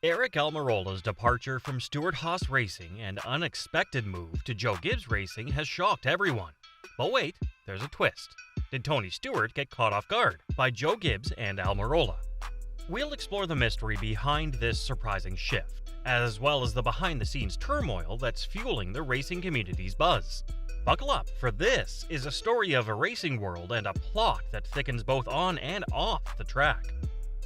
Aric Almirola's departure from Stewart-Haas Racing and unexpected move to Joe Gibbs Racing has shocked everyone. But wait, there's a twist. Did Tony Stewart get caught off guard by Joe Gibbs and Almirola? We'll explore the mystery behind this surprising shift, as well as the behind-the-scenes turmoil that's fueling the racing community's buzz. Buckle up, for this is a story of a racing world and a plot that thickens both on and off the track.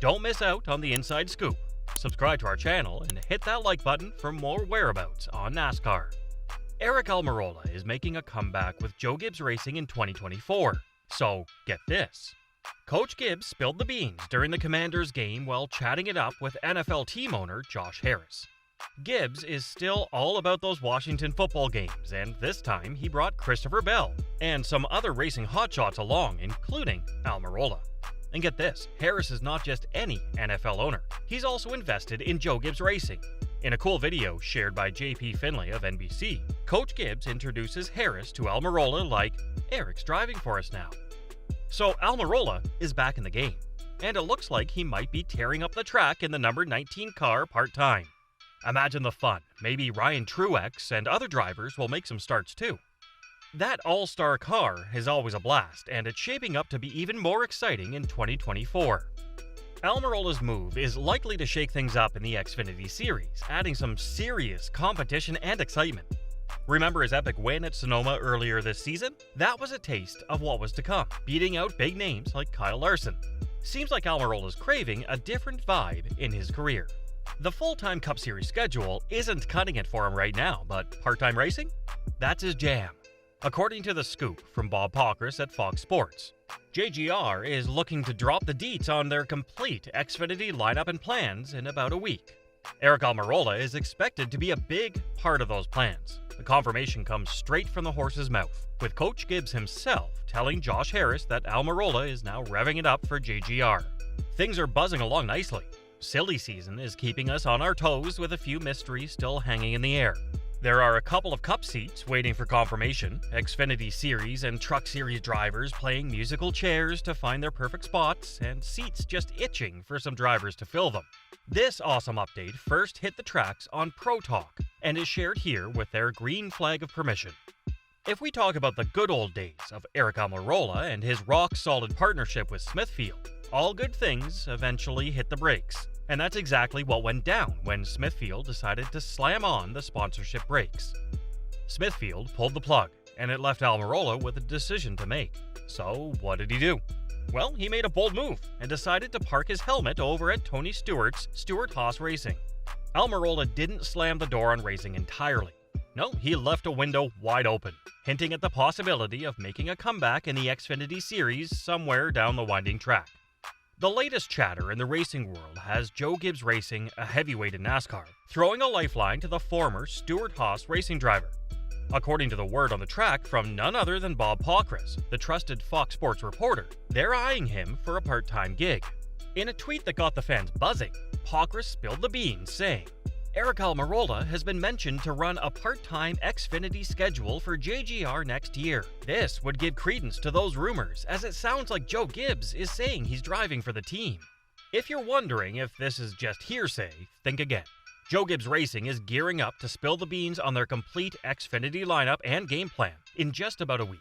Don't miss out on the inside scoop. Subscribe to our channel and hit that like button for more whereabouts on NASCAR. Aric Almirola is making a comeback with Joe Gibbs Racing in 2024. So, get this. Coach Gibbs spilled the beans during the Commanders game while chatting it up with NFL team owner Josh Harris. Gibbs is still all about those Washington football games, and this time he brought Christopher Bell and some other racing hotshots along, including Almirola. And get this, Harris is not just any NFL owner. He's also invested in Joe Gibbs Racing. In a cool video shared by JP Finlay of NBC, Coach Gibbs introduces Harris to Almirola like, "Aric's driving for us now." So Almirola is back in the game, and it looks like he might be tearing up the track in the number 19 car part-time. Imagine the fun. Maybe Ryan Truex and other drivers will make some starts too. That all-star car is always a blast, and it's shaping up to be even more exciting in 2024. Almirola's move is likely to shake things up in the Xfinity Series, adding some serious competition and excitement. Remember his epic win at Sonoma earlier this season? That was a taste of what was to come, beating out big names like Kyle Larson. Seems like Almirola's craving a different vibe in his career. The full-time Cup Series schedule isn't cutting it for him right now, but part-time racing? That's his jam. According to The Scoop from Bob Pockrass at Fox Sports, JGR is looking to drop the deets on their complete Xfinity lineup and plans in about a week. Aric Almirola is expected to be a big part of those plans. The confirmation comes straight from the horse's mouth, with Coach Gibbs himself telling Josh Harris that Almirola is now revving it up for JGR. Things are buzzing along nicely. Silly season is keeping us on our toes with a few mysteries still hanging in the air. There are a couple of Cup seats waiting for confirmation, Xfinity Series and Truck Series drivers playing musical chairs to find their perfect spots, and seats just itching for some drivers to fill them. This awesome update first hit the tracks on Pro Talk and is shared here with their green flag of permission. If we talk about the good old days of Aric Almirola and his rock-solid partnership with Smithfield, all good things eventually hit the brakes. And that's exactly what went down when Smithfield decided to slam on the sponsorship brakes. Smithfield pulled the plug, and it left Almirola with a decision to make. So what did he do? Well, he made a bold move and decided to park his helmet over at Tony Stewart's Stewart-Haas Racing. Almirola didn't slam the door on racing entirely. No, he left a window wide open, hinting at the possibility of making a comeback in the Xfinity Series somewhere down the winding track. The latest chatter in the racing world has Joe Gibbs Racing, a heavyweight in NASCAR, throwing a lifeline to the former Stewart-Haas Racing driver. According to the word on the track from none other than Bob Pockrass, the trusted Fox Sports reporter, they're eyeing him for a part-time gig. In a tweet that got the fans buzzing, Pockrass spilled the beans, saying, "Aric Almirola has been mentioned to run a part-time Xfinity schedule for JGR next year. This would give credence to those rumors, as it sounds like Joe Gibbs is saying he's driving for the team." If you're wondering if this is just hearsay, think again. Joe Gibbs Racing is gearing up to spill the beans on their complete Xfinity lineup and game plan in just about a week.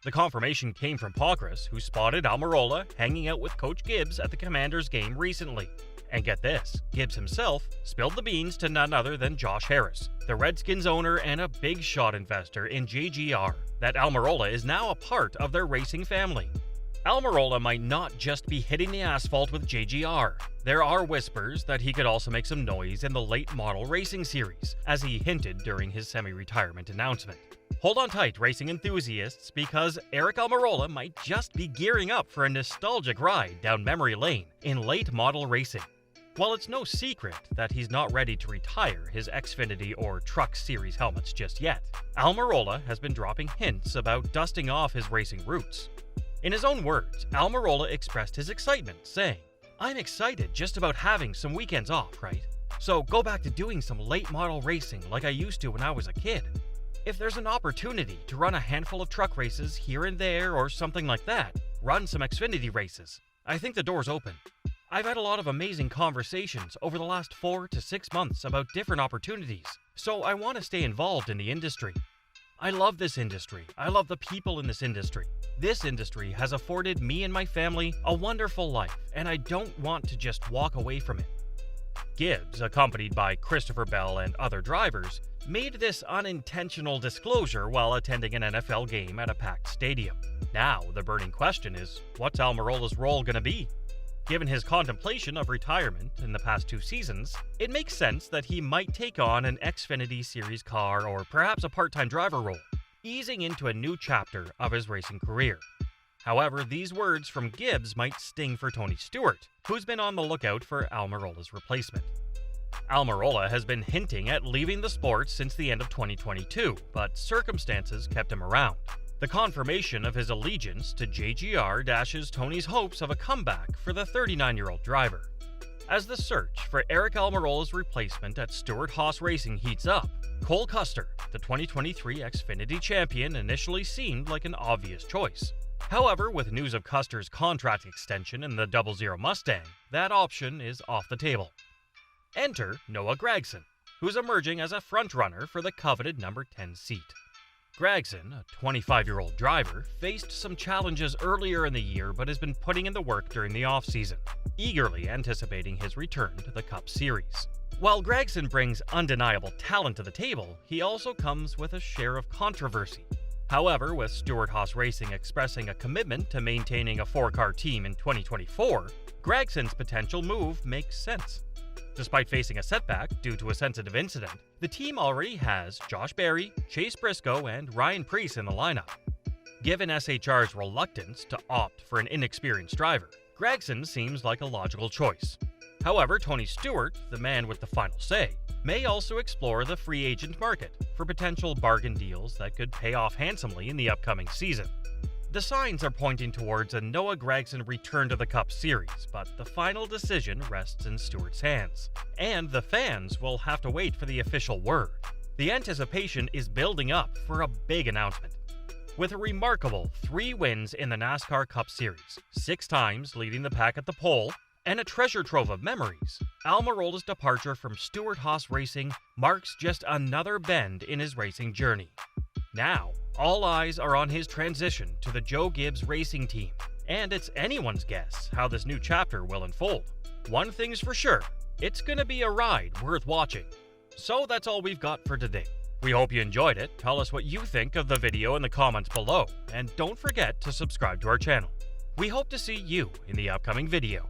The confirmation came from Pockrass, who spotted Almirola hanging out with Coach Gibbs at the Commanders game recently. And get this, Gibbs himself spilled the beans to none other than Josh Harris, the Redskins owner and a big shot investor in JGR, that Almirola is now a part of their racing family. Almirola might not just be hitting the asphalt with JGR. There are whispers that he could also make some noise in the late model racing series, as he hinted during his semi-retirement announcement. Hold on tight, racing enthusiasts, because Aric Almirola might just be gearing up for a nostalgic ride down memory lane in late model racing. While it's no secret that he's not ready to retire his Xfinity or Truck Series helmets just yet, Almirola has been dropping hints about dusting off his racing roots. In his own words, Almirola expressed his excitement, saying, "I'm excited just about having some weekends off, right? So go back to doing some late model racing like I used to when I was a kid. If there's an opportunity to run a handful of truck races here and there or something like that, run some Xfinity races. I think the door's open. I've had a lot of amazing conversations over the last 4 to 6 months about different opportunities, so I want to stay involved in the industry. I love this industry. I love the people in this industry. This industry has afforded me and my family a wonderful life, and I don't want to just walk away from it. Gibbs, accompanied by Christopher Bell and other drivers, made this unintentional disclosure while attending an NFL game at a packed stadium. Now, the burning question is, what's Almirola's role going to be? Given his contemplation of retirement in the past 2 seasons, it makes sense that he might take on an Xfinity Series car or perhaps a part-time driver role, easing into a new chapter of his racing career. However, these words from Gibbs might sting for Tony Stewart, who's been on the lookout for Almirola's replacement. Almirola has been hinting at leaving the sport since the end of 2022, but circumstances kept him around. The confirmation of his allegiance to JGR dashes Tony's hopes of a comeback for the 39-year-old driver. As the search for Aric Almirola's replacement at Stewart-Haas Racing heats up, Cole Custer, the 2023 Xfinity champion, initially seemed like an obvious choice. However, with news of Custer's contract extension in the 00 Mustang, that option is off the table. Enter Noah Gragson, who's emerging as a frontrunner for the coveted number 10 seat. Gragson, a 25-year-old driver, faced some challenges earlier in the year but has been putting in the work during the offseason, eagerly anticipating his return to the Cup Series. While Gragson brings undeniable talent to the table, he also comes with a share of controversy. However, with Stewart-Haas Racing expressing a commitment to maintaining a 4-car team in 2024, Gragson's potential move makes sense. Despite facing a setback due to a sensitive incident, the team already has Josh Berry, Chase Briscoe, and Ryan Preece in the lineup. Given SHR's reluctance to opt for an inexperienced driver, Gragson seems like a logical choice. However, Tony Stewart, the man with the final say, may also explore the free agent market for potential bargain deals that could pay off handsomely in the upcoming season. The signs are pointing towards a Noah Gragson return to the Cup Series, but the final decision rests in Stewart's hands, and the fans will have to wait for the official word. The anticipation is building up for a big announcement. With a remarkable 3 wins in the NASCAR Cup Series, 6 times leading the pack at the pole, and a treasure trove of memories, Almirola's departure from Stewart-Haas Racing marks just another bend in his racing journey. Now, all eyes are on his transition to the Joe Gibbs Racing team, and it's anyone's guess how this new chapter will unfold. One thing's for sure, it's gonna be a ride worth watching. So that's all we've got for today. We hope you enjoyed it. Tell us what you think of the video in the comments below, and don't forget to subscribe to our channel. We hope to see you in the upcoming video.